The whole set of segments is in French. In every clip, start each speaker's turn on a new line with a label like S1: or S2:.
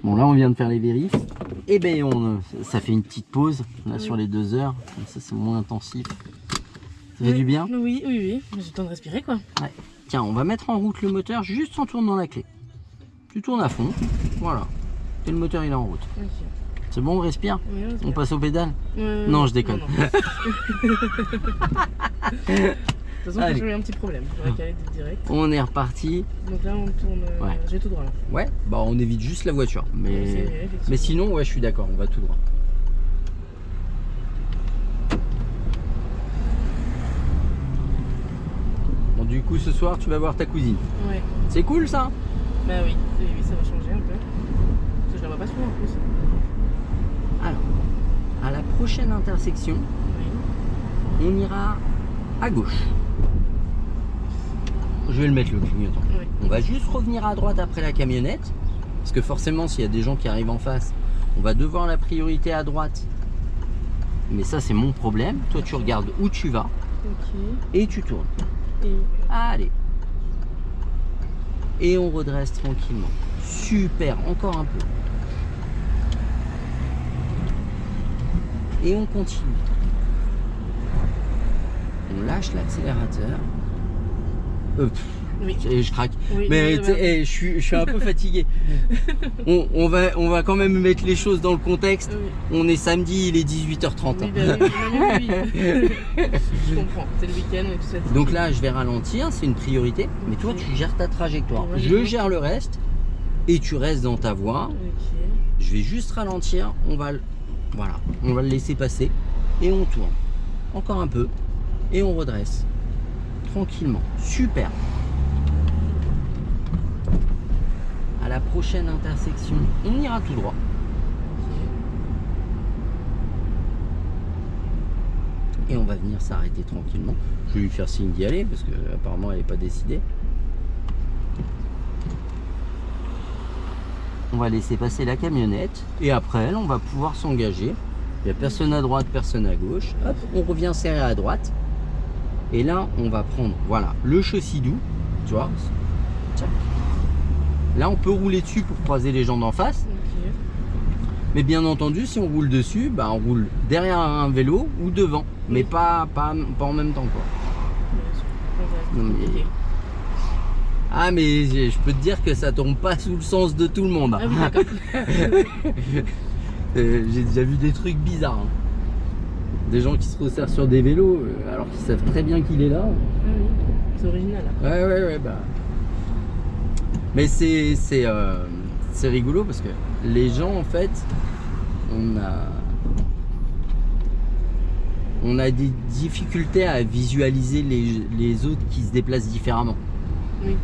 S1: Bon, là, on vient de faire les vérifs. Et ben, ça fait une petite pause, là, sur les 2 heures. Comme ça, c'est moins intensif. Ça fait du bien?
S2: Oui. J'ai le temps de respirer, quoi.
S1: Ouais. Tiens, on va mettre en route le moteur juste en tournant la clé. Tu tournes à fond, voilà. Et le moteur, il est en route.
S2: Okay.
S1: C'est bon, on respire?
S2: Oui, on respire.
S1: On passe au pédale? Non, je déconne.
S2: Non. De toute façon, j'ai eu un petit problème. J'aurais qu'à aller direct.
S1: On est reparti.
S2: Donc là, on tourne.
S1: Ouais.
S2: J'ai tout droit là.
S1: Ouais, bah on évite juste la voiture.
S2: Ouais,
S1: Mais sinon, ouais, je suis d'accord, on va tout droit. Bon, du coup, ce soir, tu vas voir ta cousine.
S2: Ouais.
S1: C'est cool ça?
S2: Bah oui, ça va changer un peu. Parce que je la vois pas souvent en plus.
S1: Alors, à la prochaine intersection,
S2: Oui.
S1: on ira à gauche. Je vais le mettre le clignotant.
S2: Oui.
S1: On va juste revenir à droite après la camionnette. Parce que forcément, s'il y a des gens qui arrivent en face, on va devoir la priorité à droite. Mais ça, c'est mon problème. Toi, tu regardes où tu vas
S2: Ok.
S1: et tu tournes.
S2: Et...
S1: Allez. Et on redresse tranquillement. Super, encore un peu. Et on continue. On lâche l'accélérateur.
S2: Oui.
S1: Je craque.
S2: Oui,
S1: Mais
S2: oui,
S1: tu sais, je suis un peu fatigué. On va quand même mettre les choses dans le contexte.
S2: Oui.
S1: On est samedi, il est 18h30.
S2: Oui, bah oui. Je comprends, c'est le week-end, on est tous fatigués.
S1: Donc là, je vais ralentir, c'est une priorité. Mais toi, tu gères ta trajectoire.
S2: Ouais,
S1: Je gère le reste et tu restes dans ta voie.
S2: Ok.
S1: Je vais juste ralentir. On va le laisser passer et on tourne. Encore un peu et on redresse tranquillement. Super. À la prochaine intersection, on ira tout droit. Et on va venir s'arrêter tranquillement. Je vais lui faire signe d'y aller parce que apparemment elle n'est pas décidée. On va laisser passer la camionnette et après elle, on va pouvoir s'engager. Il n'y a personne à droite, personne à gauche. Hop, on revient serrer à droite. Et là, on va prendre, voilà, le chaussée-doux. Tu vois. Tiens. Là, on peut rouler dessus pour croiser les gens d'en face.
S2: Ok.
S1: Mais bien entendu, si on roule dessus, bah, on roule derrière un vélo ou devant. Mais pas en même temps, quoi. Non, mais... Ah, mais je peux te dire que ça tombe pas sous le sens de tout le monde.
S2: Ah oui, d'accord.
S1: J'ai déjà vu des trucs bizarres. Hein. Des gens qui se resserrent sur des vélos alors qu'ils savent très bien qu'il est là.
S2: Ah oui, c'est original. Hein.
S1: Ouais, bah. Mais c'est rigolo parce que les gens, en fait, on a des difficultés à visualiser les autres qui se déplacent différemment.
S2: Oui.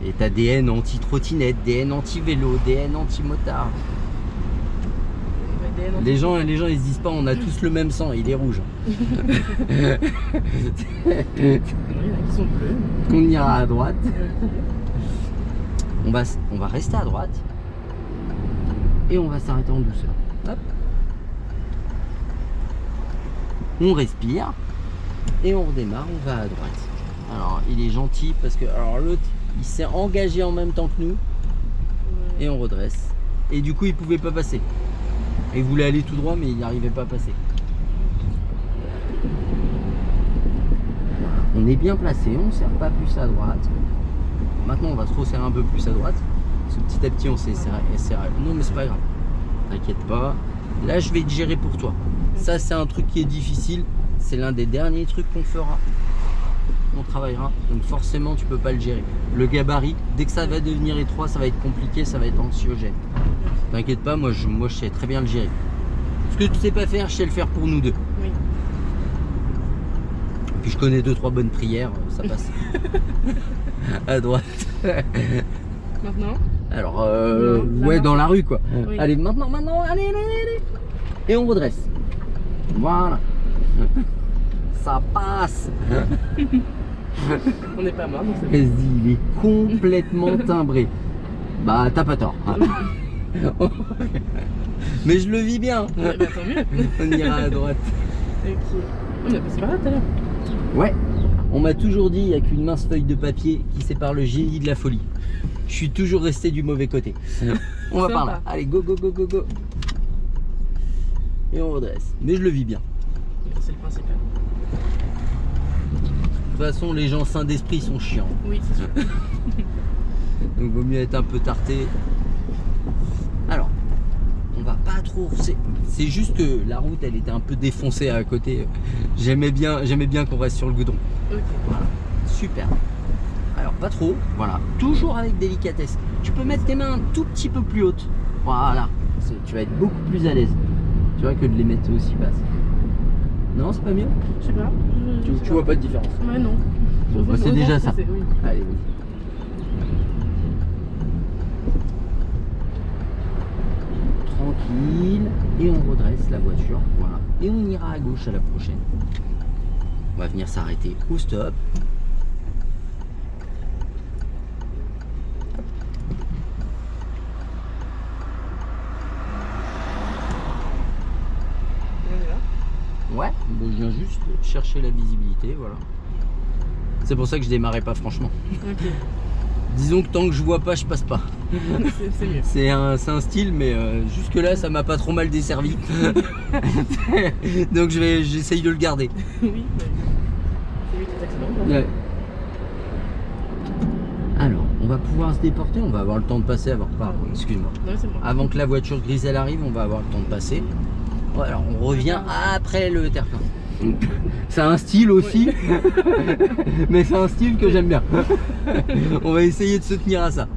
S1: Et t'as des haines anti-trottinette, des haines anti-vélo, des haines anti-motard. Les gens ils se disent pas on a tous le même sang, il est rouge.
S2: Ils sont bleus.
S1: On ira à droite. On va rester à droite. Et on va s'arrêter en douceur. Hop. On respire. Et on redémarre, on va à droite. Alors il est gentil parce que alors l'autre il s'est engagé en même temps que nous. Et on redresse. Et du coup il pouvait pas passer. Il voulait aller tout droit mais il n'arrivait pas à passer. On est bien placé, on ne serre pas plus à droite. Maintenant on va se resserrer un peu plus à droite. Parce que petit à petit on s'est serré. Non mais c'est pas grave. T'inquiète pas. Là je vais te gérer pour toi. Ça c'est un truc qui est difficile. C'est l'un des derniers trucs qu'on fera. On travaillera. Donc forcément tu peux pas le gérer. Le gabarit, dès que ça va devenir étroit, ça va être compliqué, ça va être anxiogène. T'inquiète pas, moi je sais très bien le gérer. Ce que tu sais pas faire, je sais le faire pour nous deux.
S2: Oui.
S1: Et puis je connais 2-3 bonnes prières, ça passe. À droite.
S2: Maintenant?
S1: Alors,
S2: Non,
S1: ouais, dans la rue quoi.
S2: Oui.
S1: Allez, maintenant, allez. Et on redresse. Voilà. Ça passe.
S2: On n'est pas mort, donc c'est
S1: Vas-y, il est complètement timbré. Bah, t'as pas tort. Mais je le vis bien.
S2: bon. Bah, tant mieux.
S1: On ira à droite.
S2: Ok. On a passé par là tout à l'heure.
S1: Ouais, On m'a toujours dit, il n'y a qu'une mince feuille de papier qui sépare le génie de la folie. Je suis toujours resté du mauvais côté. On va
S2: Sympa.
S1: par là. Allez, go, go, go, go, go. Et on redresse. Mais je le vis bien.
S2: C'est le principal.
S1: De toute façon, les gens sains d'esprit sont chiants.
S2: Oui, c'est sûr.
S1: Donc vaut mieux être un peu tarté. Alors, on va pas trop. C'est juste que la route, elle était un peu défoncée à côté. J'aimais bien qu'on reste sur le goudron.
S2: Ok.
S1: Voilà, super. Alors pas trop, voilà. Toujours avec délicatesse. Tu peux mettre tes mains un tout petit peu plus hautes. Voilà. Tu vas être beaucoup plus à l'aise. Tu vois que de les mettre aussi basses. Non, c'est pas mieux.
S2: Je sais pas.
S1: Tu vois pas de différence.
S2: Ouais, non.
S1: Bon, bah, c'est
S2: Autant
S1: déjà
S2: que
S1: ça.
S2: c'est, oui.
S1: Allez, vas-y. Tranquille. Et on redresse la voiture. Voilà. Et on ira à gauche à la prochaine. On va venir s'arrêter au stop.
S2: On y va.
S1: Ouais, bah, je viens juste chercher la visibilité, voilà. C'est pour ça que je démarrais pas franchement.
S2: Ok.
S1: Disons que tant que je vois pas, je passe pas.
S2: C'est mieux.
S1: C'est un style, mais jusque là, ça m'a pas trop mal desservi. Donc j'essaye de le garder.
S2: Oui, bah, c'est lui qui est accident.
S1: Ouais. Alors, on va pouvoir se déporter, on va avoir le temps de passer avant. Pardon, excuse-moi.
S2: Non, c'est bon.
S1: Avant que la voiture grise elle arrive, on va avoir le temps de passer. Ouais, alors on revient après le terre-plein. C'est un style aussi, mais c'est un style que j'aime bien. On va essayer de se tenir à ça.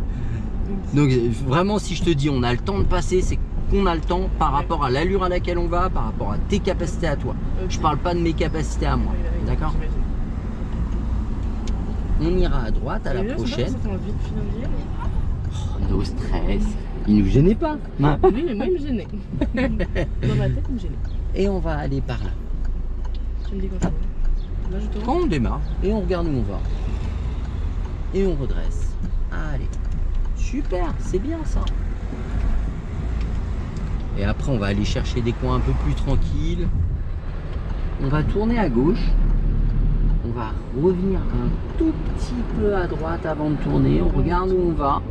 S1: Donc vraiment, si je te dis on a le temps de passer, c'est qu'on a le temps par rapport à l'allure à laquelle on va, par rapport à tes capacités à toi.
S2: Ok.
S1: Je parle pas de mes capacités à moi, d'accord? On ira à droite à la prochaine.
S2: Ça fait envie de finir.
S1: Oh, no stress, il nous gênait pas.
S2: Oui, mais moi il me gênait. Dans ma tête il me gênait.
S1: Et on va aller par là.
S2: Tu me dis quand ça va. Là je tourne.
S1: Quand on démarre et on regarde où on va. Et on redresse. Allez. Super, c'est bien ça. Et après on va aller chercher des coins un peu plus tranquilles. On va tourner à gauche. On va revenir un tout petit peu à droite avant de tourner. On regarde où on va.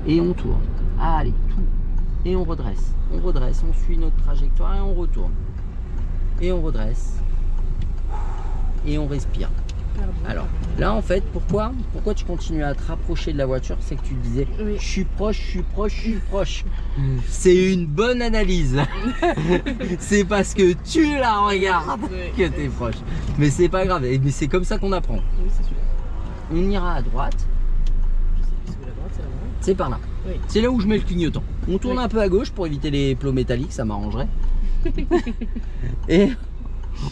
S1: Et on tourne. Allez, tout. Et on redresse. On redresse, on suit notre trajectoire et on retourne. Et on redresse. Et on respire.
S2: Pardon.
S1: Alors là en fait, pourquoi tu continues à te rapprocher de la voiture? C'est que tu disais
S2: Oui.
S1: je suis proche, je suis proche, je suis proche. C'est une bonne analyse. C'est parce que tu la regardes
S2: Oui.
S1: que tu es proche. Mais c'est pas grave, mais c'est comme ça qu'on apprend.
S2: Oui, c'est sûr.
S1: On ira à droite,
S2: Je sais plus où la droite, c'est la droite.
S1: c'est par là.
S2: Oui.
S1: C'est là où je mets le clignotant. On tourne
S2: Oui.
S1: un peu à gauche pour éviter les plots métalliques, ça m'arrangerait. Et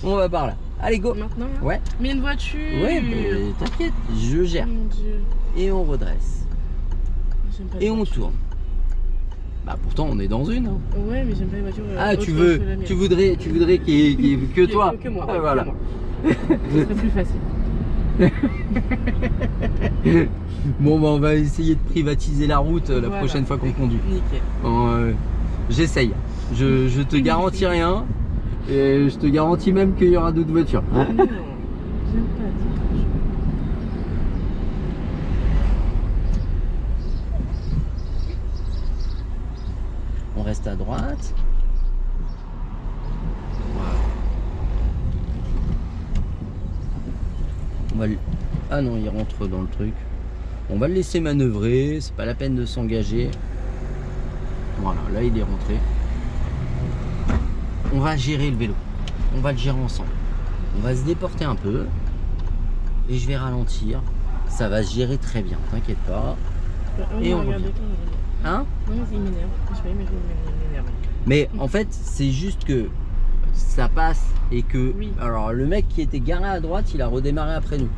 S1: on va par là. Allez, go.
S2: Maintenant là.
S1: Ouais,
S2: Mais une voiture.
S1: ouais, mais t'inquiète, je gère.
S2: Mon dieu.
S1: Et on redresse.
S2: J'aime pas
S1: Et
S2: les
S1: on
S2: voitures.
S1: tourne. Bah pourtant on est dans une. Hein.
S2: Ouais, mais j'aime pas les voitures.
S1: Ah
S2: autres
S1: tu
S2: que
S1: veux,
S2: la mienne.
S1: tu voudrais qu'il y ait que toi.
S2: Que moi.
S1: Ah,
S2: ouais,
S1: voilà.
S2: que moi. Ce serait plus facile.
S1: Bon bah on va essayer de privatiser la route la
S2: Voilà.
S1: prochaine fois qu'on conduit.
S2: Nickel.
S1: Bon, j'essaye. Je te garantis rien. Et je te garantis même qu'il y aura d'autres voitures.
S2: Non, j'aime pas dire.
S1: On reste à droite. Voilà. On va le... Ah non, il rentre dans le truc. On va le laisser manœuvrer, c'est pas la peine de s'engager. Voilà, là il est rentré. On va gérer le vélo. On va le gérer ensemble. On va se déporter un peu. Et je vais ralentir. Ça va se gérer très bien, t'inquiète pas. Et on revient. Hein?
S2: Non, mais il m'énerve. Je sais pas, mais il m'énerve.
S1: Mais en fait, c'est juste que ça passe et que...
S2: Oui.
S1: Alors, le mec qui était garé à droite, il a redémarré après nous.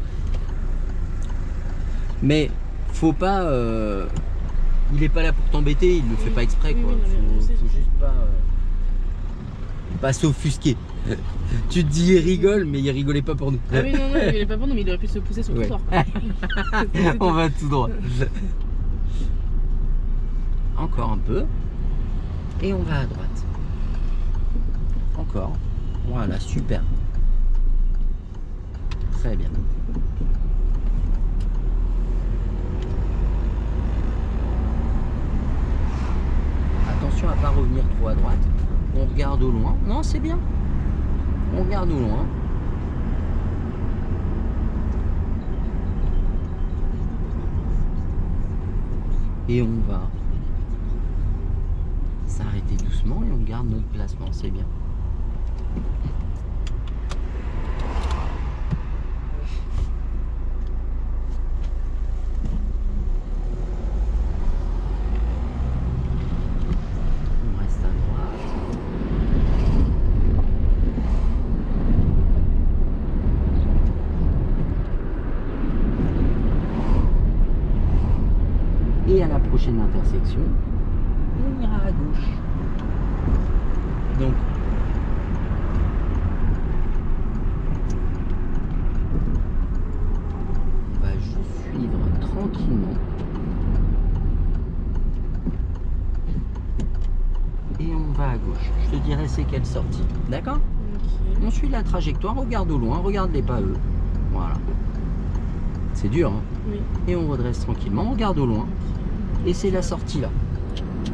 S1: Mais faut pas... il est pas là pour t'embêter, il le fait
S2: Oui.
S1: pas exprès,
S2: Oui,
S1: quoi.
S2: oui, non, mais je sais,
S1: Faut
S2: je sais.
S1: juste pas s'offusquer. Tu te dis il rigole, mais il rigolait pas pour nous.
S2: Ah oui, non, il est pas bon, mais il aurait pu se pousser sur le
S1: Ouais.
S2: trottoir.
S1: On va tout droit. Encore un peu. Et on va à droite. Encore. Voilà, super. Très Très bien. Attention à pas revenir trop à droite. On regarde au loin. Non, c'est bien. On regarde au loin. Et on va s'arrêter doucement et on garde notre placement, c'est bien. On reste à droite. Et à la prochaine intersection, on ira à gauche. Donc, on va juste suivre tranquillement. Et on va à gauche. Je te dirai c'est quelle sortie. D'accord?
S2: Ok.
S1: On suit la trajectoire, regarde au loin, regarde les pas eux. Voilà. C'est dur, hein?
S2: Oui.
S1: Et on redresse tranquillement, on regarde au loin. Et c'est la sortie là.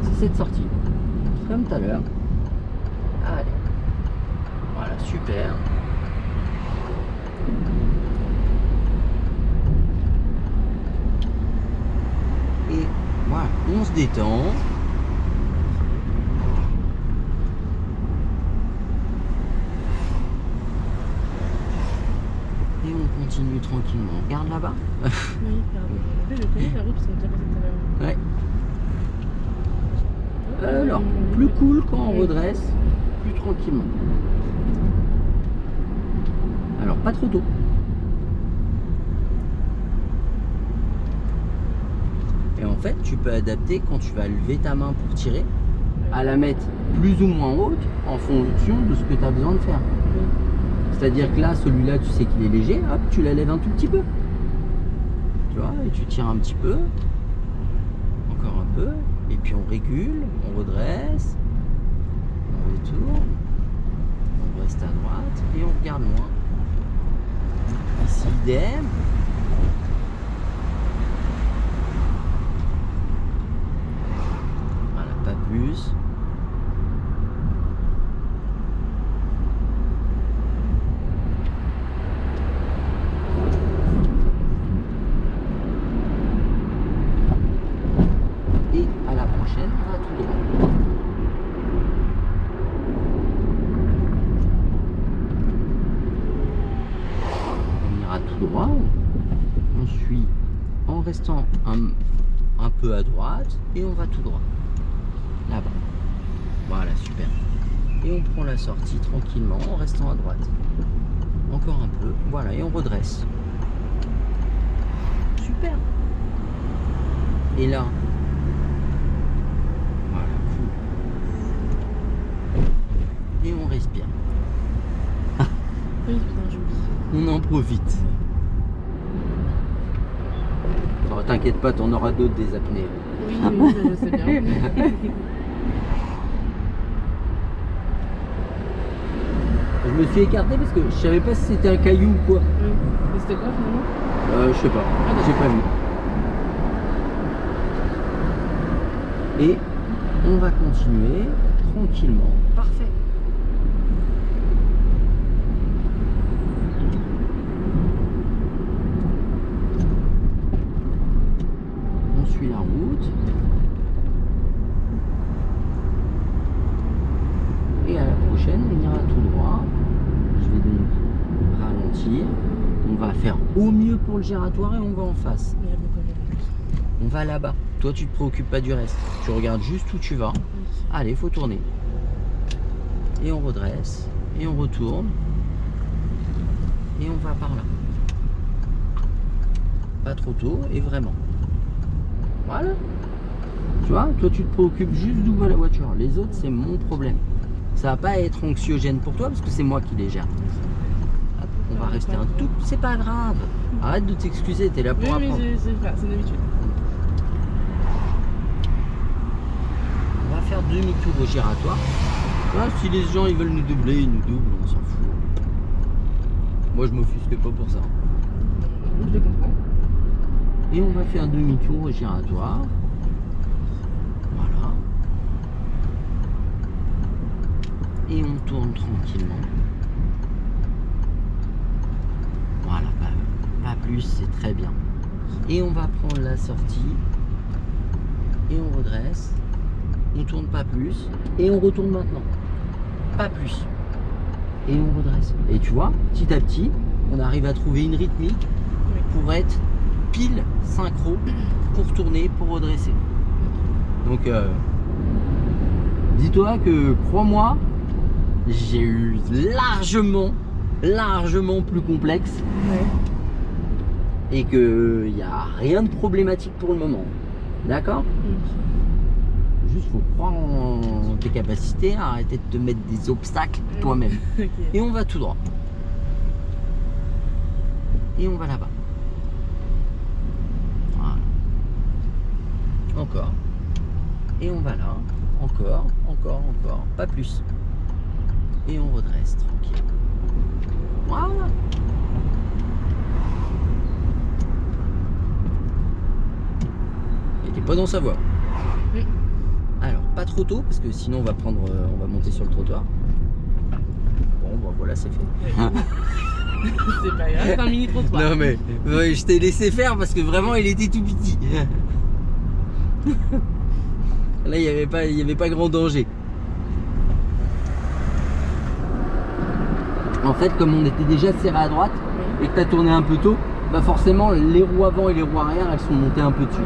S1: C'est cette sortie. Comme tout à l'heure. Allez. Voilà, super. Et voilà, on se détend. Et on continue tranquillement. Regarde là-bas.
S2: Oui, pardon. En fait, je connais la route parce qu'on est déjà passé tout à l'heure.
S1: Ouais. Alors, plus cool quand on redresse, plus tranquillement. Alors, pas trop tôt. Et en fait, tu peux adapter quand tu vas lever ta main pour tirer, à la mettre plus ou moins haute en fonction de ce que tu as besoin de faire. C'est-à-dire que là, celui-là, tu sais qu'il est léger, hop, tu la lèves un tout petit peu. Tu vois, et tu tires un petit peu. Encore un peu. Et puis on régule, on redresse, on retourne, on reste à droite et on regarde loin. Ici, idem. Voilà, pas plus. Et à la prochaine, on va tout droit. On ira tout droit. On suit en restant un peu à droite et on va tout droit. Là-bas. Voilà, super. Et on prend la sortie tranquillement en restant à droite. Encore un peu. Voilà, et on redresse. Super. Et là, voilà, cool. Et on respire.
S2: Oui, putain, j'oublie.
S1: On en profite. Oh, t'inquiète pas, t'en auras d'autres des apnées.
S2: Oui, oui, je sais bien.
S1: Je me suis écarté parce que je savais pas si c'était un caillou ou quoi.
S2: Oui. Mais c'était quoi finalement?
S1: Je sais pas,
S2: Ah,
S1: j'ai pas vu. Et on va continuer tranquillement. Parfait. On suit la route. Et à la prochaine, on ira tout droit. Je vais donc ralentir. On va faire au mieux pour le giratoire et on va en face.
S2: Il y a beaucoup de
S1: On va là-bas. Toi, tu te préoccupes pas du reste. Tu regardes juste où tu vas. Allez, faut tourner. Et on redresse. Et on retourne. Et on va par là. Pas trop tôt et vraiment. Voilà. Tu vois, toi, tu te préoccupes juste d'où va la voiture. Les autres, c'est mon problème. Ça va pas être anxiogène pour toi parce que c'est moi qui les gère. Hop, on va rester un tout. C'est pas grave. Arrête de t'excuser. T'es là pour
S2: Oui,
S1: apprendre.
S2: mais c'est d'habitude.
S1: On va faire demi-tour au giratoire. Là, si les gens ils veulent nous doubler, ils nous doublent, on s'en fout. Moi je m'offusque pas pour ça.
S2: je comprends.
S1: Et on va faire demi-tour au giratoire. Voilà. Et on tourne tranquillement. Voilà, pas plus, c'est très bien. Et on va prendre la sortie. Et on redresse. On tourne pas plus. Et on retourne maintenant. Pas plus. Et on redresse. Et tu vois, petit à petit, on arrive à trouver une rythmique pour être pile synchro, pour tourner, pour redresser. Donc, dis-toi que, crois-moi, j'ai eu largement plus complexe.
S2: Ouais.
S1: Et qu'il n'y a rien de problématique pour le moment. D'accord? Juste, faut croire en tes capacités, arrêter de te mettre des obstacles toi-même.
S2: Ok.
S1: Et on va tout droit. Et on va là-bas. Voilà. Encore. Et on va là. Encore. Pas plus. Et on redresse tranquille. Voilà. Il n'était pas dans sa voie. Alors, pas trop tôt, parce que sinon on va monter sur le trottoir. Bon, bah voilà, c'est fait.
S2: C'est pas grave, c'est un mini trottoir.
S1: Non mais, ouais, je t'ai laissé faire parce que vraiment il était tout petit. Là, il n'y avait pas grand danger. En fait, comme on était déjà serré à droite et que tu as tourné un peu tôt, bah forcément les roues avant et les roues arrière, elles sont montées un peu dessus.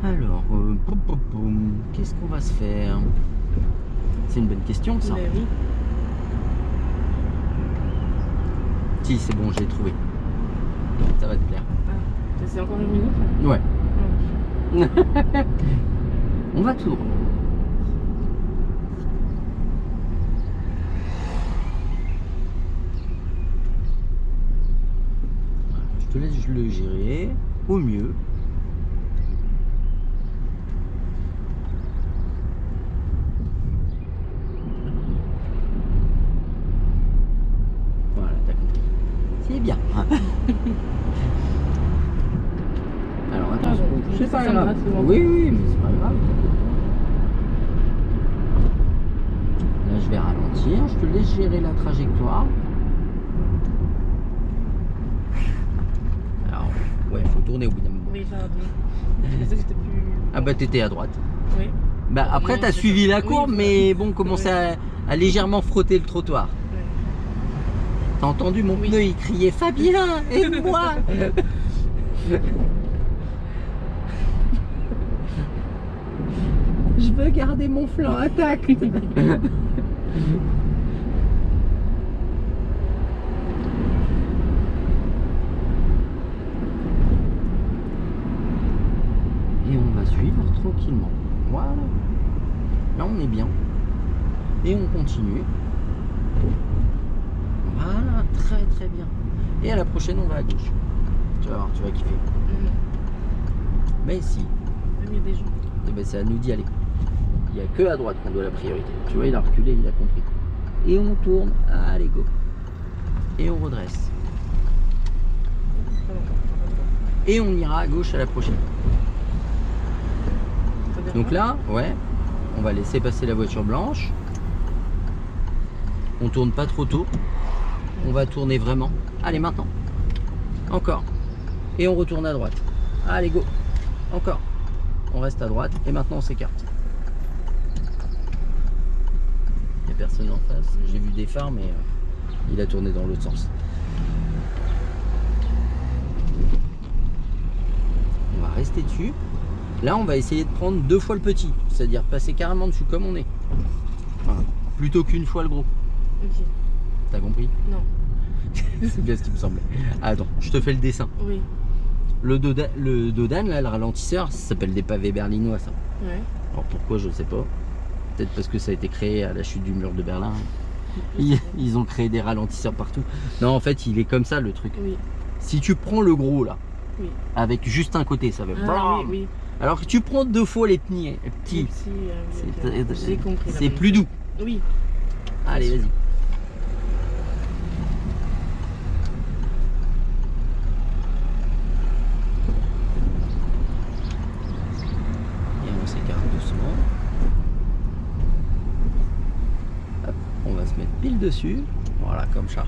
S1: Alors, qu'est-ce qu'on va se faire? C'est une bonne question, ça.
S2: Mais oui.
S1: Si, c'est bon, je l'ai trouvé. Ça va te plaire.
S2: Ah, c'est encore une minute?
S1: Ouais.
S2: Ah.
S1: On va tout droit. Voilà, je te laisse le gérer au mieux. Voilà, t'as compris. C'est bien. Alors attention,
S2: bon,
S1: c'est pas
S2: ça me
S1: grave.
S2: rate souvent.
S1: Oui, mais c'est pas grave. Là, je vais ralentir. Je te laisse gérer la trajectoire. Alors, ouais, faut tourner au bout d'un moment.
S2: Oui, pardon. Je pensais que j'étais plus.
S1: Ah bah t'étais à droite.
S2: Oui.
S1: Bah après
S2: Non,
S1: t'as
S2: c'est
S1: suivi
S2: pas-
S1: la courbe,
S2: oui,
S1: mais bon, commençait à légèrement frotter le trottoir.
S2: Ouais.
S1: T'as entendu mon
S2: Oui.
S1: pneu, il criait Fabien, aide-moi. Je veux garder mon flanc intact. Et on va suivre tranquillement. Voilà. Là on est bien. Et on continue. Voilà, très bien. Et à la prochaine on va à gauche. Tu vas voir, tu vas kiffer. Mais si,
S2: Il y a des gens.
S1: eh ben, c'est à nous d'y aller. Il n'y a que à droite qu'on doit la priorité. Tu vois, il a reculé, il a compris. Et on tourne, allez go. Et on redresse. Et on ira à gauche à la prochaine. Donc là, ouais, on va laisser passer la voiture blanche. On tourne pas trop tôt. On va tourner vraiment. Allez, maintenant. Encore. Et on retourne à droite. Allez, go. Encore. On reste à droite et maintenant on s'écarte. Il n'y a personne en face. J'ai vu des phares, mais il a tourné dans l'autre sens. On va rester dessus. Là, on va essayer de prendre 2 fois le petit, c'est-à-dire passer carrément dessus comme on est. Voilà. Plutôt qu'une fois le gros.
S2: Ok.
S1: T'as compris?
S2: Non.
S1: C'est bien ce qui me semblait. Attends, je te fais le dessin.
S2: Oui.
S1: Le Dodan, là, le ralentisseur, ça s'appelle des pavés berlinois, ça.
S2: Ouais.
S1: Alors pourquoi, je sais pas. Peut-être parce que ça a été créé à la chute du mur de Berlin. Ils ont créé des ralentisseurs partout. Non, en fait, il est comme ça, le truc.
S2: Oui.
S1: Si tu prends le gros, là,
S2: Oui.
S1: avec juste un côté, ça va...
S2: Ah, oui, oui.
S1: Alors que tu prends 2 fois les petits,
S2: Petit,
S1: c'est
S2: j'ai compris.
S1: c'est plus doux.
S2: Oui.
S1: Allez, vas-y. Et on s'écarte doucement. Hop, on va se mettre pile dessus. Voilà, comme ça.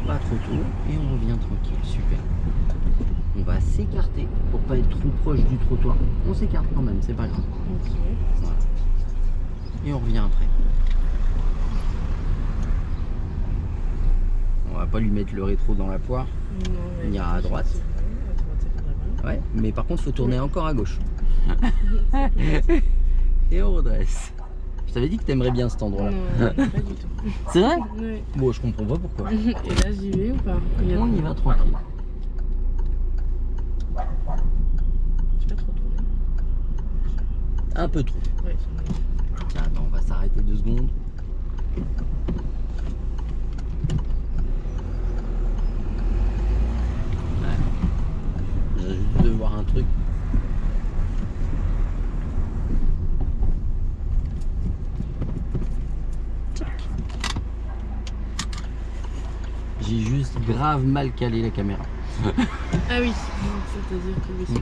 S1: Pas trop tôt et on revient tranquille, super. On va s'écarter pour pas être trop proche du trottoir. On s'écarte quand même, c'est pas grave.
S2: Ok.
S1: Voilà. Et on revient après. On va pas lui mettre le rétro dans la poire.
S2: Non,
S1: On ira à droite.
S2: À droite, ça faudrait bien.
S1: Ouais, mais par contre, faut tourner encore à gauche. Et on redresse. Je t'avais dit que t'aimerais bien cet endroit-là.
S2: Non, pas du tout.
S1: C'est vrai?
S2: Ouais.
S1: Bon, je comprends pas pourquoi.
S2: Et là, j'y vais ou pas?
S1: On y va tranquille.
S2: Je vais pas trop tourner.
S1: Un peu trop.
S2: Ouais,
S1: Tiens, attends, on va s'arrêter 2 secondes. Ouais. J'ai juste de voir un truc. J'ai juste grave mal calé la caméra.
S2: Ah oui, c'est-à-dire que oui.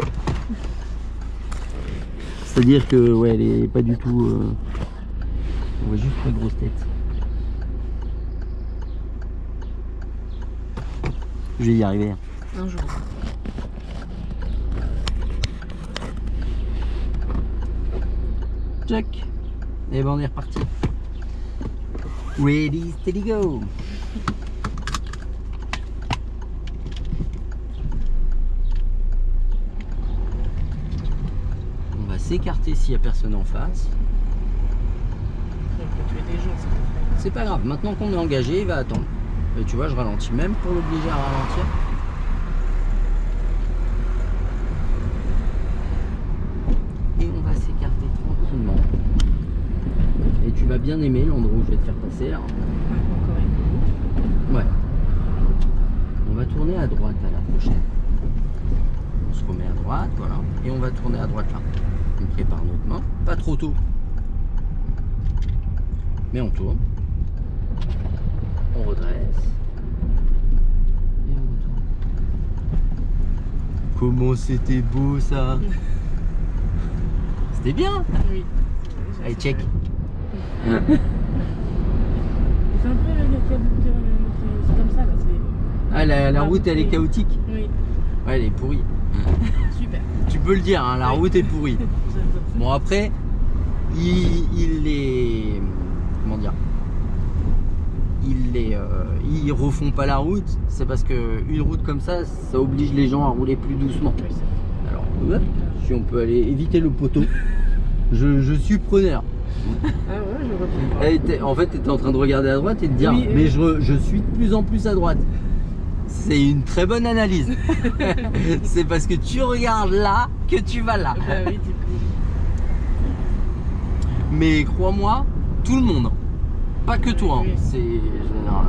S1: C'est-à-dire que ouais, elle est pas du tout. On voit juste la grosse tête. Je vais y arriver.
S2: Un jour.
S1: Check. Et ben on est reparti. Ready, steady, go. On va s'écarter s'il n'y a personne en face.
S2: On peut tuer des gens, c'est pas grave.
S1: C'est pas grave, maintenant qu'on est engagé, il va attendre. Et tu vois, je ralentis même pour l'obliger à ralentir. Et on va s'écarter tranquillement. Et tu vas bien aimer l'endroit où je vais te faire passer là.
S2: Encore une.
S1: Ouais. On va tourner à droite à la prochaine. On se remet à droite, voilà. Et on va tourner à droite là. On prépare notre main. Pas trop tôt. Mais on tourne. On redresse. Et on retourne. Comment c'était beau ça. C'était bien.
S2: Oui.
S1: Allez, check.
S2: C'est un peu c'est comme ça là, c'est.
S1: Ah, la route elle est chaotique.
S2: Oui,
S1: Ouais, elle est pourrie.
S2: super.
S1: Tu peux le dire, hein, la
S2: Oui.
S1: route est pourrie.
S2: J'adore ça.
S1: Bon après, ils refont pas la route, c'est parce que une route comme ça oblige les gens à rouler plus doucement.
S2: Oui, c'est
S1: Alors, hop, si on peut aller éviter le poteau, je suis preneur.
S2: Ah ouais, je reprends.
S1: En fait, tu étais en train de regarder à droite et de dire,
S2: Oui,
S1: mais
S2: oui.
S1: je suis de plus en plus à droite. C'est une très bonne analyse. C'est parce que tu regardes là que tu vas là.
S2: Bah oui, du coup.
S1: Mais crois-moi, tout le monde, pas que toi, hein.
S2: Oui.
S1: C'est général.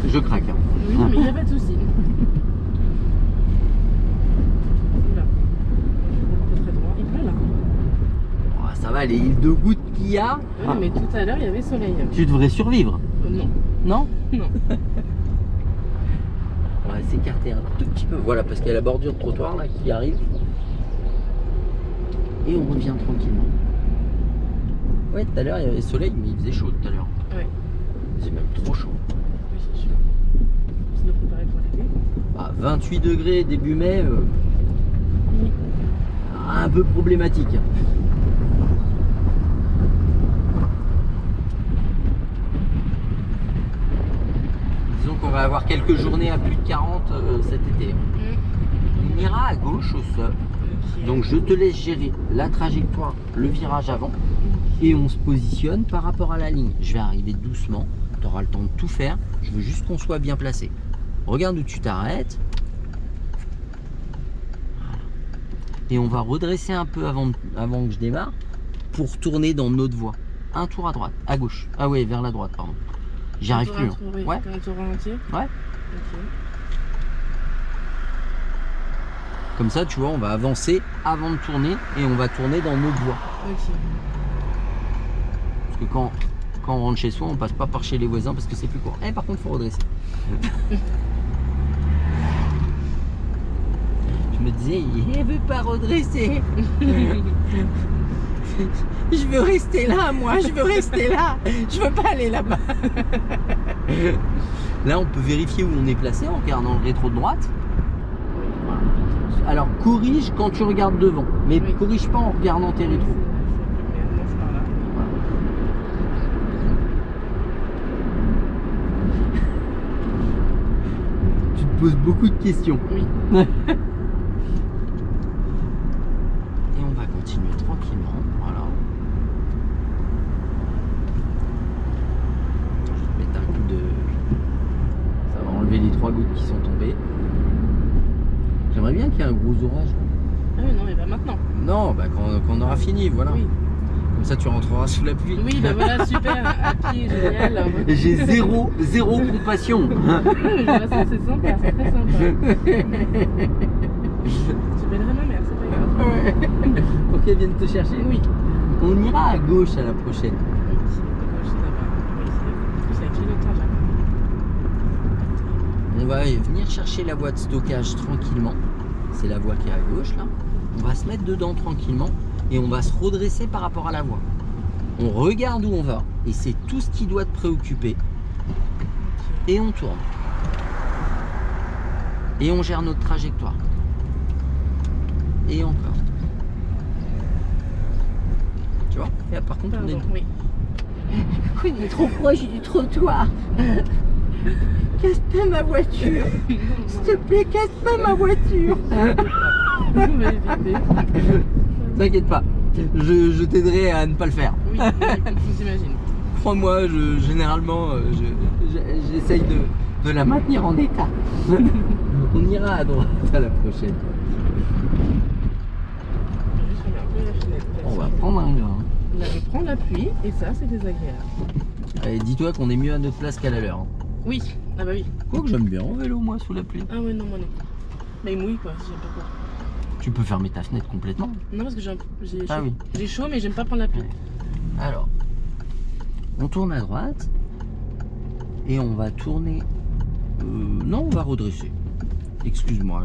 S1: Je craque. Hein.
S2: Oui, mais il n'y a pas de souci. Oula. Je reprends très droit. Il pleut là.
S1: Oh, ça va, les îles de gouttes qu'il y a,
S2: Oui, mais tout à l'heure, il y avait soleil.
S1: tu devrais survivre,
S2: Non.
S1: non?
S2: Non.
S1: On va s'écarter un tout petit peu, voilà, parce qu'il y a la bordure de trottoir là qui arrive. Et on revient tranquillement. Ouais, tout à l'heure il y avait soleil, mais il faisait chaud tout à l'heure.
S2: Ouais.
S1: C'est même trop chaud.
S2: Oui, c'est sûr. C'est nous préparer pour l'été.
S1: Ah, 28 degrés début mai,
S2: Oui.
S1: un peu problématique. Disons qu'on va avoir quelques journées à plus de 40 cet été. On ira à gauche au sol.
S2: Ok.
S1: Donc je te laisse gérer la trajectoire, le virage avant. Et on se positionne par rapport à la ligne. Je vais arriver doucement, tu auras le temps de tout faire. Je veux juste qu'on soit bien placé. Regarde où tu t'arrêtes. Voilà. Et on va redresser un peu avant que je démarre pour tourner dans notre voie. Un tour à droite, à gauche. Ah ouais, vers la droite, pardon. J'y arrive plus.
S2: Oui,
S1: Ouais.
S2: un tour entier.
S1: Ouais.
S2: Ok.
S1: Comme ça, tu vois, on va avancer avant de tourner et on va tourner dans notre voie.
S2: Ok.
S1: Parce que quand on rentre chez soi, on passe pas par chez les voisins parce que c'est plus court. Et par contre, il faut redresser. Je me disais, il veut pas redresser. Je veux rester là, moi, je veux rester là. Je veux pas aller là-bas. Là, on peut vérifier où on est placé en regardant le rétro de droite. Voilà. Alors, corrige quand tu regardes devant, mais
S2: Oui.
S1: corrige pas en regardant tes rétros.
S2: C'est par là.
S1: Tu te poses beaucoup de questions.
S2: Oui.
S1: Et on va continuer tranquillement. Voilà. Je vais te mettre un coup de. Ça va enlever les 3 gouttes qui sont tombées. J'aimerais bien qu'il y ait un gros orage.
S2: Ah oui, non, mais bah maintenant.
S1: Non, bah quand on aura fini, voilà.
S2: Oui.
S1: Comme ça, tu rentreras sous la pluie.
S2: Oui, bah voilà, super. À pied, génial.
S1: Et j'ai zéro compassion.
S2: C'est sympa, c'est très sympa. J'appellerai ma mère, c'est pas grave.
S1: Ouais. Pour qu'elle vienne te chercher.
S2: Oui.
S1: On ira à gauche à la prochaine. On va venir chercher la voie de stockage tranquillement. C'est la voie qui est à gauche là. On va se mettre dedans tranquillement et on va se redresser par rapport à la voie. On regarde où on va et c'est tout ce qui doit te préoccuper. Et on tourne. Et on gère notre trajectoire. Et encore. Tu vois? Et là, par contre,
S2: Pardon, oui.
S1: on est trop proche du trottoir. Casse pas ma voiture. S'il te plaît, casse pas ma voiture.
S2: On va éviter.
S1: T'inquiète pas, je t'aiderai à ne pas le faire.
S2: Oui, je vous imagine.
S1: Crois-moi, généralement, j'essaye de la maintenir en état. On ira à droite à la prochaine.
S2: Juste regarder la fenêtre.
S1: On va prendre un grain.
S2: Là, je prends la pluie et ça, c'est désagréable.
S1: Allez, dis-toi qu'on est mieux à notre place qu'à la leur.
S2: Oui, ah bah oui.
S1: Quoique j'aime bien en vélo, moi, sous la pluie.
S2: Ah ouais, non, moi non. Mais il mouille quoi, j'aime pas quoi.
S1: Tu peux fermer ta fenêtre complètement.
S2: Non, parce que j'ai
S1: Ah
S2: chaud.
S1: oui.
S2: J'ai chaud, mais j'aime pas prendre la pluie.
S1: Alors, on tourne à droite et on va tourner. Non, on va redresser. Excuse-moi,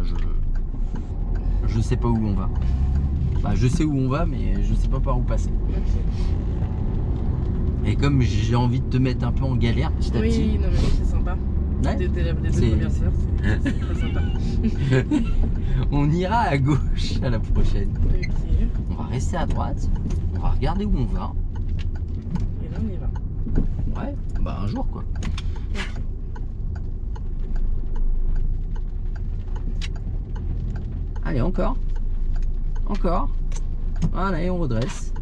S1: je sais pas où on va. Bah, je sais où on va, mais je sais pas par où passer.
S2: Ok.
S1: Et comme j'ai envie de te mettre un peu en galère petit à
S2: Oui,
S1: petit.
S2: non, mais c'est sympa.
S1: Ouais.
S2: Dès les deux
S1: C'est-
S2: premières heures, c'est très sympa.
S1: On ira à gauche à la prochaine.
S2: Ok.
S1: On va rester à droite. On va regarder où on va.
S2: Et là, on y va.
S1: Ouais, bah un jour quoi. Allez, encore. Encore. Voilà, et on redresse.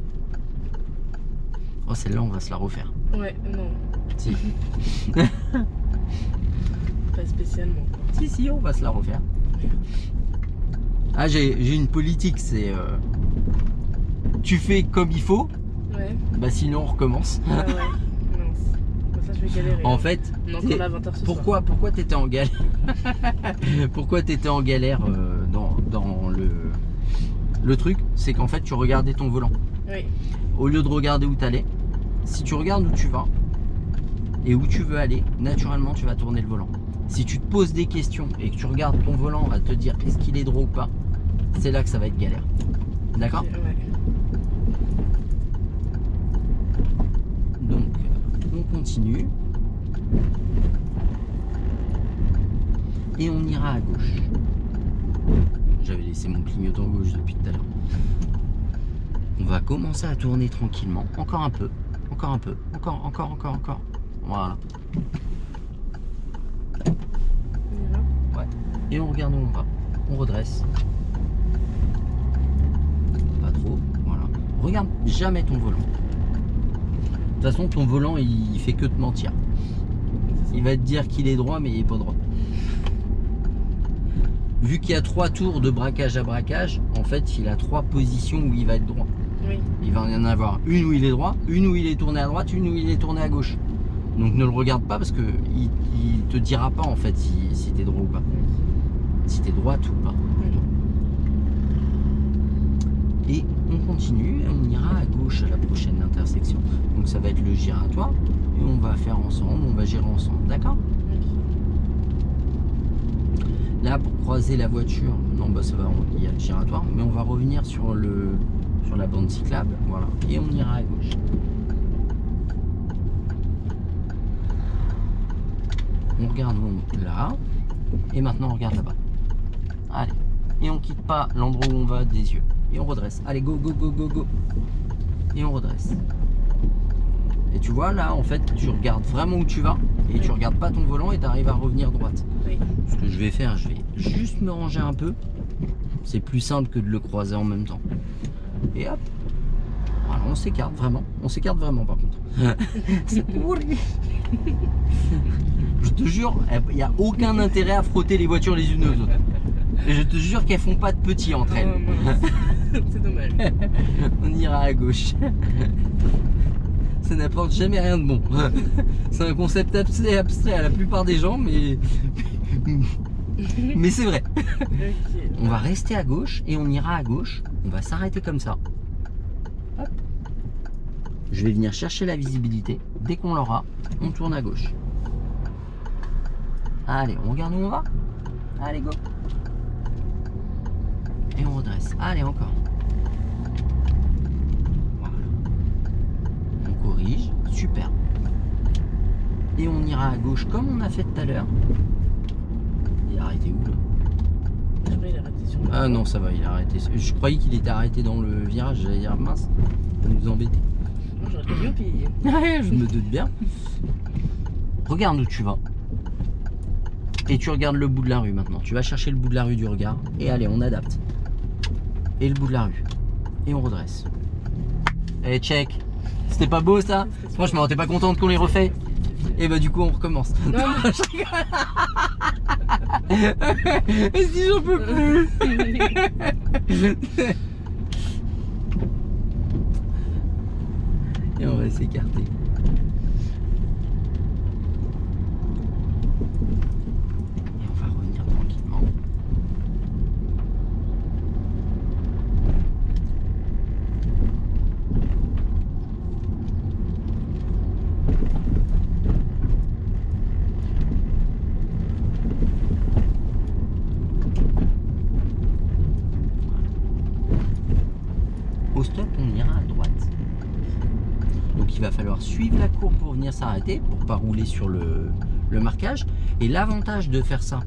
S1: Oh, celle-là, on va se la refaire.
S2: Ouais, non.
S1: Si.
S2: Pas spécialement. Quoi.
S1: Si, on va se la refaire. Ah, j'ai une politique, c'est... tu fais comme il faut,
S2: Ouais.
S1: bah sinon on recommence.
S2: Ah ouais. Mince. Bon, ça, je vais galérer.
S1: En
S2: hein.
S1: fait,
S2: On est encore là à 20h ce soir.
S1: pourquoi t'étais en galère Pourquoi t'étais en galère dans le truc, c'est qu'en fait tu regardais ton volant.
S2: Oui.
S1: Au lieu de regarder où t'allais, si tu regardes où tu vas et où tu veux aller, naturellement tu vas tourner le volant. Si tu te poses des questions et que tu regardes ton volant à te dire est-ce qu'il est droit ou pas, c'est là que ça va être galère. D'accord?
S2: Ok, ouais.
S1: Donc, on continue. Et on ira à gauche. J'avais laissé mon clignotant gauche depuis tout à l'heure. On va commencer à tourner tranquillement. Encore un peu. Encore un peu. Encore. Voilà.
S2: On y va.
S1: Ouais. Et on regarde où on va. On redresse. Pas trop. Voilà. Regarde jamais ton volant. De toute façon, ton volant, il fait que te mentir. Il va te dire qu'il est droit, mais il est pas droit. vu qu'il y a 3 tours de braquage à braquage, en fait, il a 3 positions où il va être droit.
S2: Oui.
S1: Il va y en avoir une où il est droit, une où il est tourné à droite, une où il est tourné à gauche. Donc ne le regarde pas parce que il te dira pas en fait si t'es droit ou pas. Si t'es droite ou pas. Et on continue et on ira à gauche à la prochaine intersection. Donc ça va être le giratoire et on va faire ensemble, on va gérer ensemble, d'accord? Là pour croiser la voiture, non bah ça va, il y a le giratoire, mais on va revenir sur la bande cyclable, voilà, et on ira à gauche. On regarde là, et maintenant on regarde là-bas. Allez, et on quitte pas l'endroit où on va des yeux. Et on redresse. Allez, go, go, go, go, go. Et on redresse. Et tu vois, là, en fait, tu regardes vraiment où tu vas. Et tu regardes pas ton volant et tu arrives à revenir droite.
S2: Oui.
S1: Ce que je vais faire, je vais juste me ranger un peu. C'est plus simple que de le croiser en même temps. Et hop. Voilà, on s'écarte vraiment. On s'écarte vraiment, par contre. C'est pourri. Je te jure, il n'y a aucun intérêt à frotter les voitures les unes aux autres. Et je te jure qu'elles font pas de petits entre elles.
S2: C'est dommage.
S1: On ira à gauche. Ça n'apporte jamais rien de bon. C'est un concept abstrait à la plupart des gens, mais c'est vrai.
S2: Okay.
S1: On va rester à gauche et on ira à gauche. On va s'arrêter comme ça. Hop. Je vais venir chercher la visibilité. Dès qu'on l'aura, on tourne à gauche. Allez, on regarde où on va. Allez, go. Et on redresse. Allez, encore. Voilà. On corrige. Super. Et on ira à gauche comme on a fait tout à l'heure. Il a arrêté où là?
S2: Je crois qu'il a arrêté sur le
S1: Ah non, ça va, il a arrêté. Je croyais qu'il était arrêté dans le virage. J'allais dire mince, ça nous embêter.
S2: Non, j'aurais pas bien payé.
S1: Je me doute bien. Regarde où tu vas. Et tu regardes le bout de la rue maintenant. Tu vas chercher le bout de la rue du regard. Et allez, on adapte. Et le bout de la rue. Et on redresse. Et check. C'était pas beau ça? Franchement, t'es pas contente qu'on les refait? Et bah du coup on recommence.
S2: Non, mais...
S1: Je rigole. Et si j'en peux plus. Et on va s'écarter. Et on va revenir tranquillement. Au stop, on ira à droite. Donc il va falloir suivre la courbe pour venir s'arrêter, pour pas rouler sur le marquage. Et l'avantage de faire ça,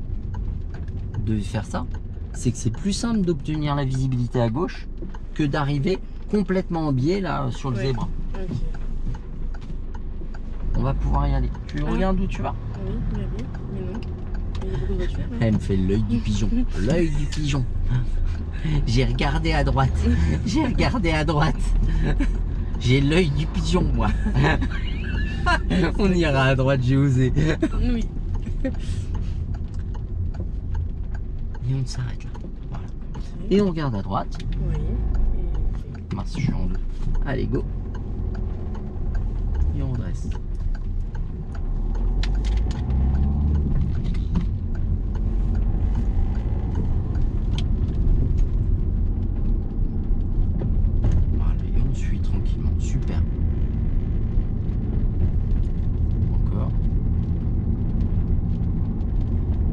S1: c'est que c'est plus simple d'obtenir la visibilité à gauche que d'arriver complètement en biais là sur le zébra.
S2: Ok.
S1: On va pouvoir y aller. Tu regardes où tu vas?
S2: Oui, il y a bien, mais non. Il y a beaucoup de voitures. Hein.
S1: Elle me fait l'œil du pigeon. L'œil du pigeon. J'ai regardé à droite. J'ai regardé à droite. J'ai l'œil du pigeon, moi. On ira à droite, j'ai osé.
S2: Oui.
S1: Et on s'arrête là. Voilà. Et on regarde à droite.
S2: Oui.
S1: Mince, je suis en deux. Allez, go. Et on redresse. Voilà, et on suit tranquillement. Super. Encore.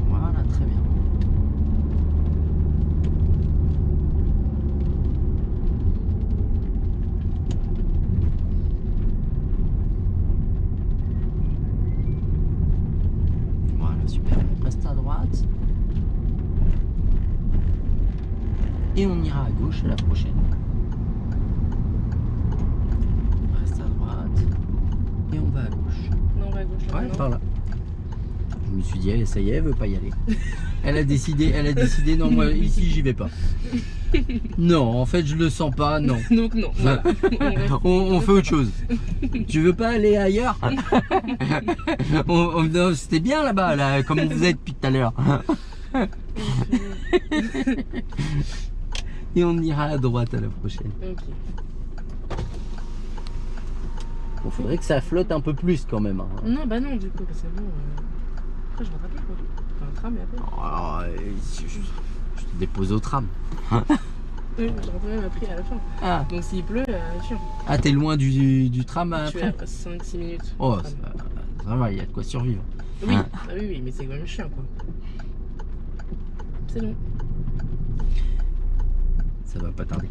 S1: Voilà, très bien. Voilà, super. On reste à droite. Et on ira à gauche à la prochaine. On reste à droite. Et on va à gauche.
S2: Non, on va à gauche là.
S1: Ouais,
S2: non.
S1: par là. Je me suis dit, allez, ça y est, elle veut pas y aller. Elle a décidé, non, moi ici j'y vais pas. Non, en fait je le sens pas, non.
S2: Donc non, voilà.
S1: On fait autre chose. Tu veux pas aller ailleurs? Non, c'était bien là-bas, là, comme on faisait depuis tout à l'heure. Et on ira à droite à la prochaine.
S2: Ok.
S1: Bon, faudrait que ça flotte un peu plus quand même. Hein.
S2: Non, bah non, du coup, parce que bon. Après, je rentre à pied, quoi. Enfin, un tram et après.
S1: Ah, je te dépose au tram.
S2: Oui, je rentre même à pied à la fin.
S1: Ah,
S2: Donc s'il pleut, chiant.
S1: ah t'es loin du tram
S2: Je suis
S1: après
S2: à 5-6 minutes.
S1: Oh,
S2: Tram.
S1: ça va, il y a de quoi survivre.
S2: Oui,
S1: Hein.
S2: ah oui, oui, mais c'est quand même chiant, quoi. C'est long.
S1: Ça va pas tarder.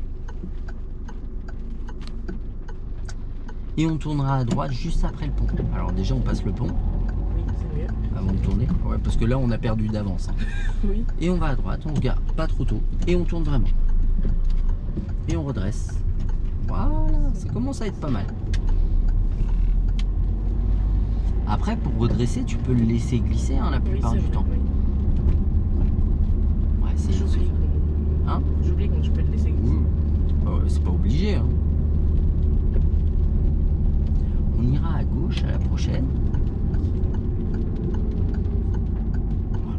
S1: Et on tournera à droite juste après le pont. Alors déjà on passe le pont
S2: Oui, c'est mieux.
S1: avant de tourner. Ouais, parce que là on a perdu d'avance. Hein.
S2: Oui.
S1: Et on va à droite, on regarde pas trop tôt. Et on tourne vraiment. Et on redresse. Voilà, ça commence à être pas mal. Après pour redresser tu peux le laisser glisser hein, la
S2: Oui,
S1: plupart
S2: c'est
S1: du
S2: vrai,
S1: temps.
S2: oui.
S1: Ouais, c'est
S2: J'oublie.
S1: Hein?
S2: J'oublie quand je peux le laisser glisser.
S1: C'est pas obligé. Hein. On ira à gauche à la prochaine. Voilà.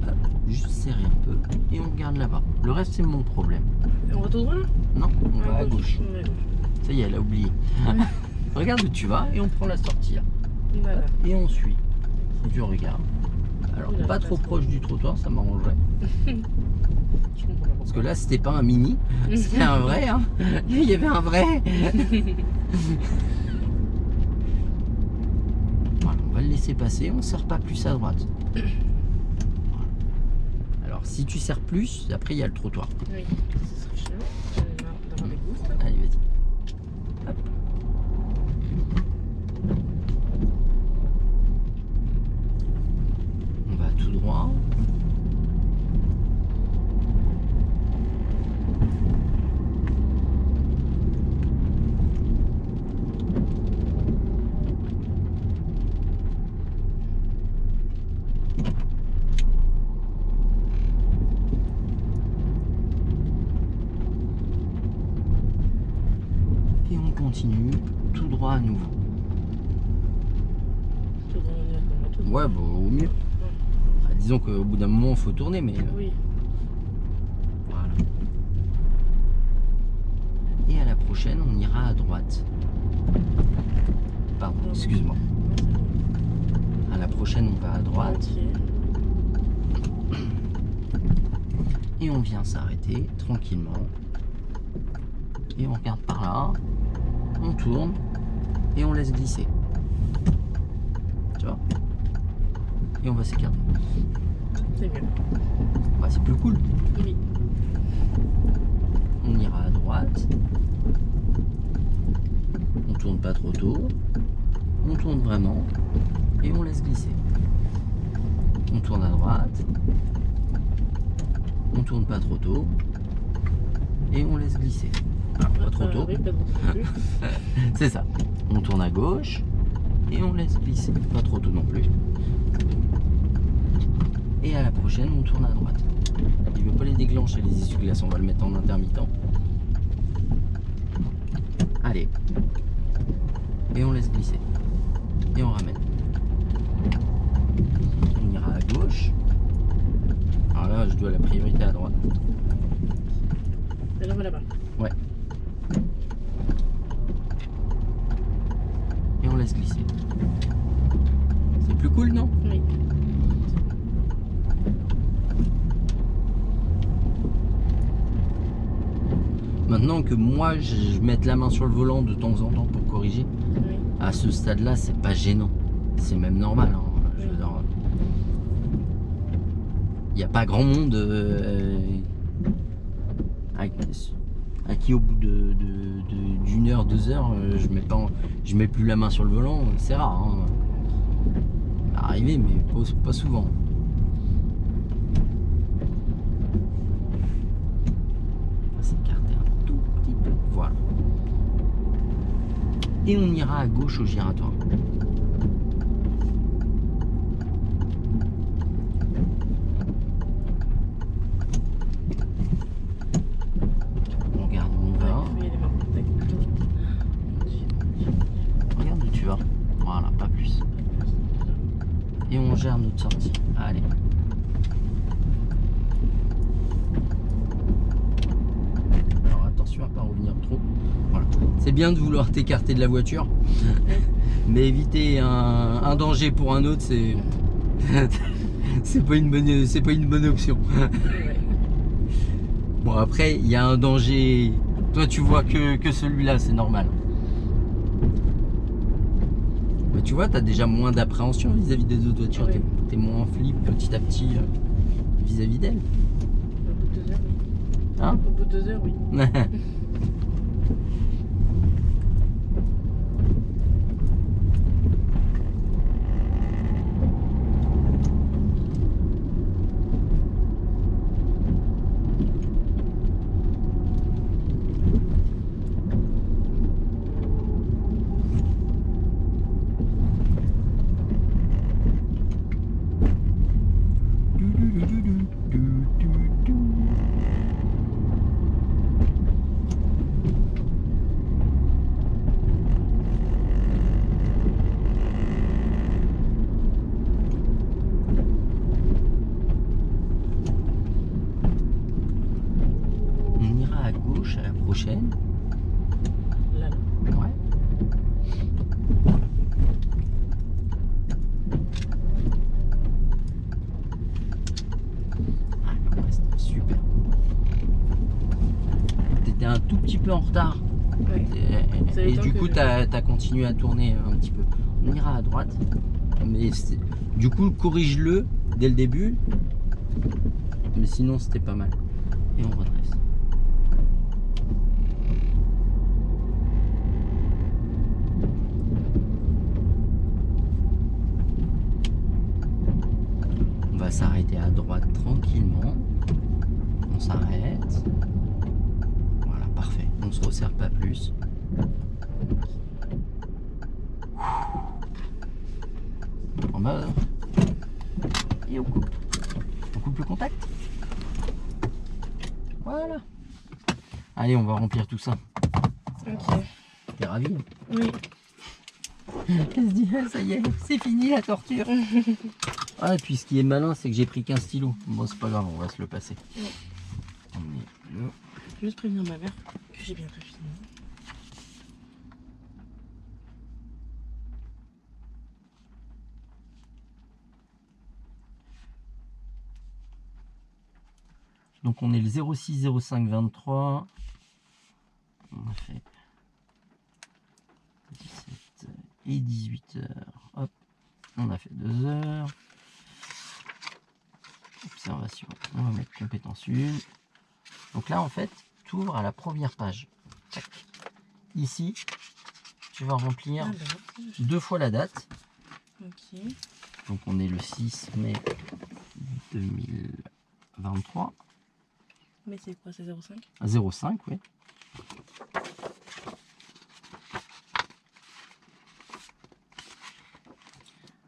S1: On va juste serrer un peu et on regarde là-bas. Le reste c'est mon problème.
S2: On va tout droit là?
S1: Non, on va à gauche.
S2: On va à gauche.
S1: Ça y est, elle a oublié. Regarde où tu vas et on prend la sortie là.
S2: Voilà.
S1: Et on suit. Et tu regardes. Alors
S2: Oula,
S1: pas trop
S2: trop.
S1: proche du trottoir, ça m'arrangerait.
S2: Je comprends pas
S1: Parce que là c'était pas un mini, c'était un vrai. Hein. Il y avait un vrai. Voilà, on va le laisser passer, on ne serre pas plus à droite. Voilà. Alors si tu serres plus, après il y a le trottoir.
S2: Oui, ce serait chiant. J'en ai marre d'avoir des gousses.
S1: Allez, vas-y. Hop. On va tout droit. Et on continue tout droit à nouveau.
S2: Tout droit, on y va comme tout droit.
S1: Ouais, bah, au mieux. Ah, disons qu'au bout d'un moment, il faut tourner, mais
S2: Oui.
S1: voilà. Et à la prochaine, on ira à droite. Pardon, excuse-moi.
S2: Non, c'est bon.
S1: À la prochaine, on va à droite
S2: Entier.
S1: et on vient s'arrêter tranquillement. Et on regarde par là, on tourne et on laisse glisser. Tu vois? Et on va s'écarter.
S2: C'est mieux.
S1: Bah, c'est plus cool.
S2: Oui.
S1: On ira à droite. On tourne pas trop tôt. On tourne vraiment et on laisse glisser. On tourne à droite. On tourne pas trop tôt et on laisse glisser. Pas trop tôt.
S2: Oui, pas trop tôt non plus.
S1: C'est ça. On tourne à gauche et on laisse glisser. Pas trop tôt non plus. Et à la prochaine, on tourne à droite. Il veut pas les déclencher les essuie-glaces, on va le mettre en intermittent. Allez. Et on laisse glisser. Et on ramène. On ira à gauche. Alors là, je dois la priorité à droite.
S2: Et là, on va là-bas.
S1: Ouais. Et on laisse glisser. C'est plus cool, non?
S2: Oui.
S1: Maintenant que moi, je mette la main sur le volant de temps en temps pour corriger,
S2: Oui.
S1: à ce stade-là, c'est pas gênant. C'est même normal. Hein. Je veux dire, il n'y a pas grand monde à qui au bout d'une heure, 2 heures, je mets plus la main sur le volant. C'est rare. Hein. Ça va arriver, mais pas souvent. On va s'écarter un tout petit peu. Voilà. Et on ira à gauche au giratoire. On regarde où on va.
S2: Ouais, il faut y aller maintenant.
S1: Regarde où tu vas. Voilà, pas plus. Et on gère notre sortie. Allez. pas revenir trop. Voilà. C'est bien de vouloir t'écarter de la voiture, mais éviter un danger pour un autre, c'est c'est pas une bonne option.
S2: Ouais.
S1: Bon, après, il y a un danger. Toi, tu vois que celui-là, c'est normal. Mais tu vois, tu as déjà moins d'appréhension vis-à-vis des autres voitures.
S2: Ouais.
S1: Tu es moins en flip petit à petit vis-à-vis d'elles.
S2: Au bout de 2 heures, oui.
S1: Hein?
S2: Au bout de 2 heures, oui.
S1: On ira à gauche à la prochaine.
S2: Là, là.
S1: Ouais. Ah, ouais, c'était super. T'étais un tout petit peu en retard.
S2: Ouais. C'est le
S1: Et
S2: temps
S1: du
S2: que
S1: coup,
S2: je-
S1: t'as continué à tourner un petit peu. On ira à droite. Mais du coup, corrige-le dès le début. Mais sinon, c'était pas mal. Et on redresse. On va s'arrêter à droite tranquillement. On s'arrête. Voilà, parfait. On se resserre pas plus. En bas. Et on coupe. On coupe le contact. Voilà. Allez, on va remplir tout ça.
S2: Ok.
S1: T'es ravi?
S2: Oui.
S1: Elle se dit, ah, ça y est, c'est fini la torture. Ah, et puis ce qui est malin, c'est que j'ai pris qu'un stylo. Bon, c'est pas grave, on va se le passer.
S2: Ouais.
S1: On est là.
S2: Juste prévenir ma mère que j'ai bientôt fini.
S1: Donc on est le 06 05 23. On a fait 17 et 18 heures. Hop, on a fait 2 heures. Observation, on va mettre compétence 1. Donc là, en fait, tu ouvres à la première page. Tac. Ici, tu vas remplir
S2: Ah, bah,
S1: 2 fois la date.
S2: ok.
S1: Donc on est le 6 mai 2023.
S2: Mais c'est quoi, c'est 05?
S1: 05, oui.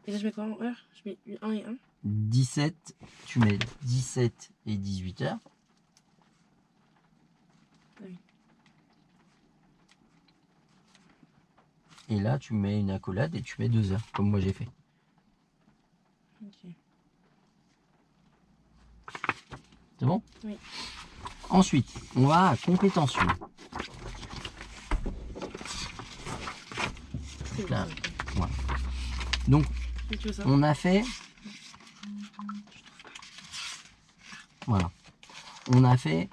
S2: Et là, je mets quoi en heure? Je mets 1 et 1.
S1: 17, tu mets 17 et 18 heures.
S2: Oui.
S1: Et là, tu mets une accolade et tu mets 2 heures, comme moi j'ai fait.
S2: Ok.
S1: C'est bon?
S2: Oui.
S1: Ensuite, on va à compétence 1.
S2: C'est
S1: Là.
S2: bon.
S1: Voilà. Donc,
S2: Ok. Tu veux ça?
S1: on a fait... Voilà. On a fait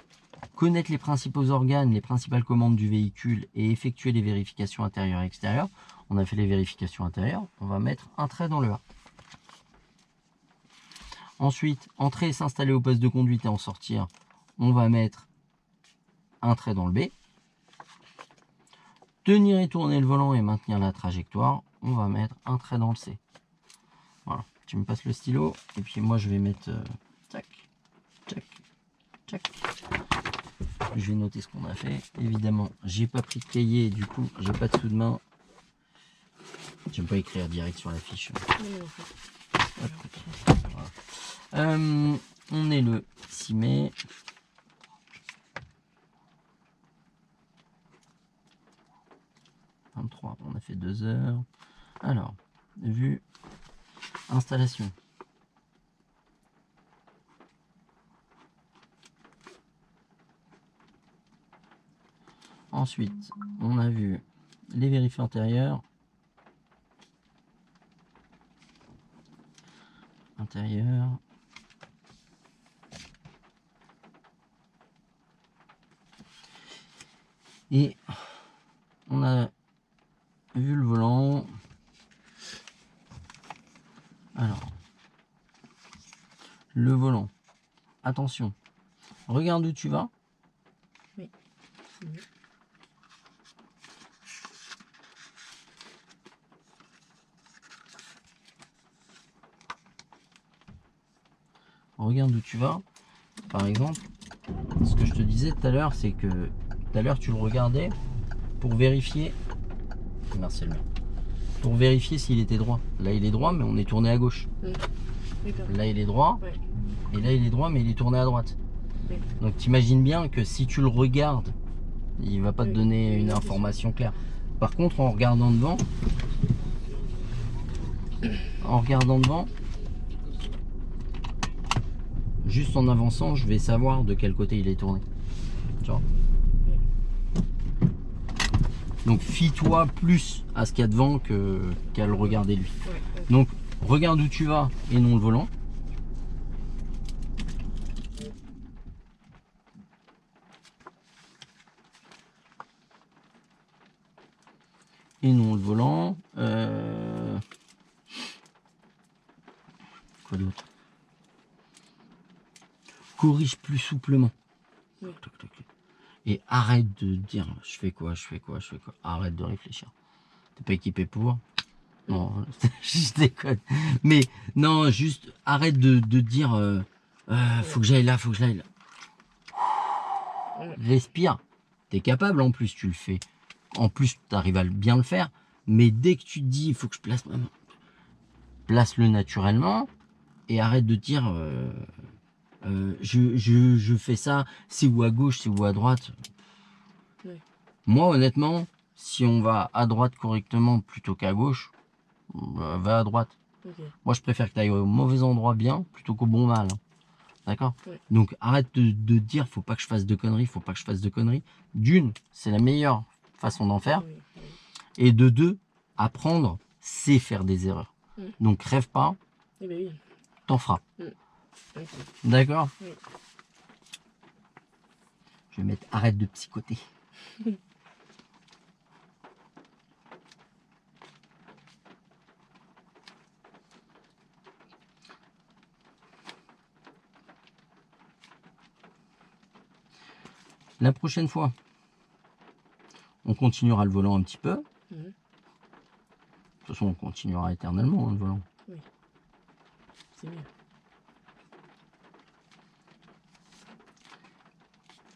S1: connaître les principaux organes, les principales commandes du véhicule et effectuer les vérifications intérieures et extérieures. On a fait les vérifications intérieures. On va mettre un trait dans le A. Ensuite, entrer et s'installer au poste de conduite et en sortir. On va mettre un trait dans le B. Tenir et tourner le volant et maintenir la trajectoire. On va mettre un trait dans le C. Voilà. Tu me passes le stylo et puis moi je vais mettre tac, tac, tac. Je vais noter ce qu'on a fait. Évidemment, j'ai pas pris de cahier, du coup, j'ai pas de sous de main. J'aime pas écrire direct sur la fiche.
S2: Non, en fait.
S1: Voilà. On est le 6 mai. On a fait 2 heures. Alors, vue, installation. Ensuite, on a vu les vérifiés antérieurs. Et on a vu le volant. Alors, le volant. Attention. Regarde où tu vas.
S2: Oui. C'est mieux.
S1: Regarde où tu vas. Par exemple, ce que je te disais tout à l'heure, c'est que tout à l'heure tu le regardais pour vérifier. Merci le mien. Pour vérifier s'il était droit. Là il est droit, mais on est tourné à gauche. Là il est droit.
S2: Ouais.
S1: Et là il est droit, mais il est tourné à droite.
S2: Oui.
S1: Donc t'imagines bien que si tu le regardes, il va pas te
S2: Oui.
S1: donner
S2: Oui,
S1: une
S2: bien
S1: information claire. Par contre, en regardant devant, juste en avançant, je vais savoir de quel côté il est tourné. Tu vois. Donc fie-toi plus à ce qu'il y a devant qu'à le regarder lui.
S2: Ouais.
S1: Donc regarde où tu vas et non le volant. Et non le volant. Quoi d'autre? Corrige plus souplement.
S2: Oui.
S1: Et arrête de dire je fais quoi. Arrête de réfléchir. T'es pas équipé pour. Non, je déconne. Mais non, juste arrête de dire faut que j'aille là, faut que j'aille là. Respire. T'es capable en plus, tu le fais. En plus, tu arrives à bien le faire. Mais dès que tu te dis il faut que je place ma main, place-le naturellement et arrête de dire je fais ça, c'est ou à gauche, c'est ou à droite.
S2: Oui.
S1: Moi, honnêtement, si on va à droite correctement plutôt qu'à gauche, va à droite.
S2: Okay.
S1: Moi, je préfère que tu ailles au mauvais endroit bien plutôt qu'au bon mal. Hein. D'accord?
S2: Oui.
S1: Donc, arrête de dire faut pas que je fasse de conneries, D'une, c'est la meilleure façon d'en faire.
S2: Oui. Oui.
S1: Et de deux, apprendre, c'est faire des erreurs. Donc, rêve pas,
S2: Eh ben oui.
S1: t'en feras.
S2: Okay.
S1: D'accord?
S2: Oui.
S1: Je vais mettre arrête de psychoter. La prochaine fois, on continuera le volant un petit peu. De toute façon, on continuera éternellement hein, le volant.
S2: Oui. C'est mieux.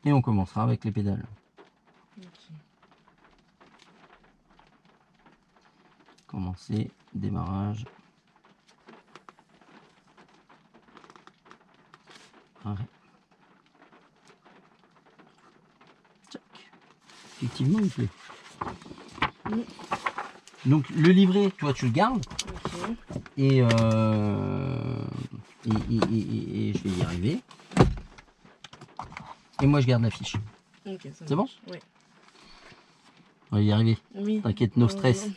S1: Et on commencera avec les pédales.
S2: Okay.
S1: Commencer, démarrage. Arrêt. Tchac. Effectivement, il plaît. Donc le livret, toi tu le gardes.
S2: Okay.
S1: Et je vais y arriver. Et moi je garde la fiche.
S2: Okay,
S1: c'est bon?
S2: Oui.
S1: On va y arriver.
S2: Oui.
S1: T'inquiète, no stress.